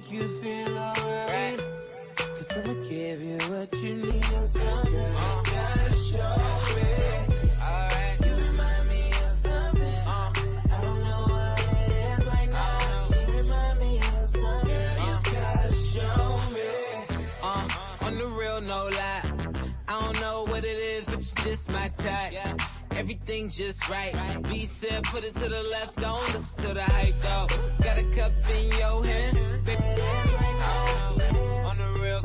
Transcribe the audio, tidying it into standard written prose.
make you feel alright. Cause I'ma give you what you need. I'm so good. You gotta show me. Alright. You remind me of something. I don't know what it is right now. You remind me of something. Girl, you gotta show me. On the real, no lie. I don't know what it is, but you're just my type. Everything just right. B said, put it to the left, don't listen to the hype, though. Got a cup in your hand, baby, it is right now. On the real,